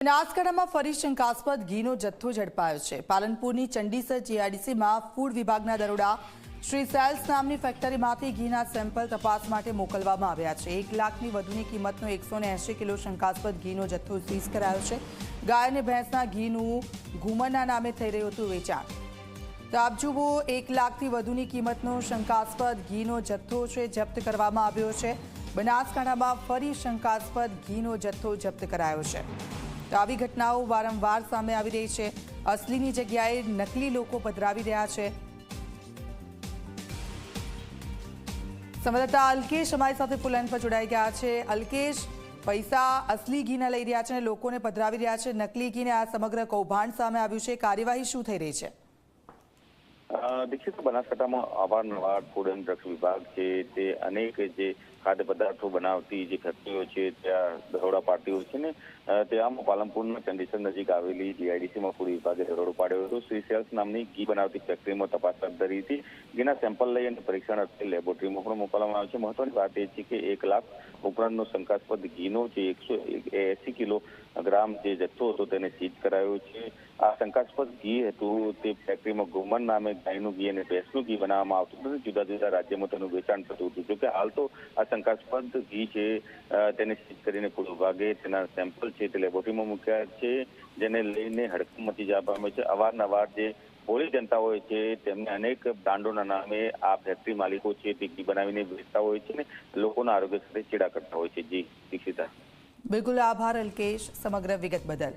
બનાસકાંઠામાં ફરી શંકાસ્પદ ઘીનો જથ્થો ઝડપાયો છે। પાલનપુરની ચંડીસર જીઆઈડીસીમાં ફૂડ વિભાગના દરોડા શ્રી સેલ્સ નામની ફેક્ટરીમાંથી ઘીના સેમ્પલ તપાસ માટે મોકલવામાં આવ્યા છે। 1 લાખની વધુની કિંમતનો 180 કિલો શંકાસ્પદ ઘીનો જથ્થો સીઝ કરાયો છે। ગાય અને ભેંસના ઘીનું ઘુમરના નામે થઈ રહ્યું હતું વેચાણ। તો આપ જુઓ, 1 લાખથી વધુની કિંમતનો શંકાસ્પદ ઘીનો જથ્થો છે જપ્ત કરવામાં આવ્યો છે। બનાસકાંઠામાં ફરી શંકાસ્પદ ઘીનો જથ્થો જપ્ત કરાયો છે। તો આવી ઘટનાઓ વારંવાર સામે આવી રહી છે। અસલીની જગ્યાએ નકલી લોકો પધરાવી રહ્યા છે। સંવાદદાતા અલ્કેશ અમારી સાથે ફૂલ લાઈન પર જોડાઈ ગયા છે। અલ્કેશ, પૈસા અસલી ઘીના લઈ રહ્યા છે અને લોકોને પધરાવી રહ્યા છે નકલી ઘીને, આ સમગ્ર કૌભાંડ સામે આવ્યું છે। કાર્યવાહી શું થઈ રહી છે? દીક્ષિત, બનાસકાંઠામાં અવારનવાર ફૂડ એન્ડ ડ્રગ્સ વિભાગ છે તે અનેક જે ખાદ્ય પદાર્થો બનાવતી જે ફેક્ટરીઓ છે ત્યાં દરોડા પાડતી હોય છે ને ત્યાં પાલનપુરના ચંડીસર નજીક આવેલી જીઆઈડીસીમાં ફૂડ વિભાગે દરોડો પાડ્યો હતો। શ્રી સેલ્સ નામની ઘી બનાવતી ફેક્ટરીમાં તપાસ હાથ ધરી હતી। ઘીના સેમ્પલ લઈ અને પરીક્ષણ અર્થે લેબોરેટરીમાં પણ મોકલવામાં આવે છે। મહત્વની વાત એ છે કે 1 લાખ ઉપરાંતનો શંકાસ્પદ ઘીનો જે 180 કિલોગ્રામ જે જથ્થો હતો તેને સીઝ કરાયો છે। આ શંકાસ્પદ ઘી હતું તે ફેક્ટરીમાં ઘુમન નામે ગાયનું ઘી અને ભેંસનું ઘી બનાવવામાં આવતું હતું। જુદા જુદા રાજ્યોમાં તેનું વેચાણ થતું હતું। જોકે હાલ તો આ શંકાસ્પદ ઘી છે તેને સીઝ કરીને ફૂડ વિભાગે તેના સેમ્પલ છે તે લેબોરેટરીમાં મૂક્યા છે, જેને લઈને હડકંપ મચી જવા પામે છે। અવારનવાર જે ભોળી જનતા હોય છે તેમને અનેક બ્રાન્ડોના નામે આ ફેક્ટરી માલિકો છે તે ઘી બનાવીને વેચતા હોય છે ને લોકોના આરોગ્ય સાથે ચેડા કરતા હોય છે। જી દીક્ષિતા। બિલકુલ, આભાર અલ્કેશ સમગ્ર વિગત બદલ।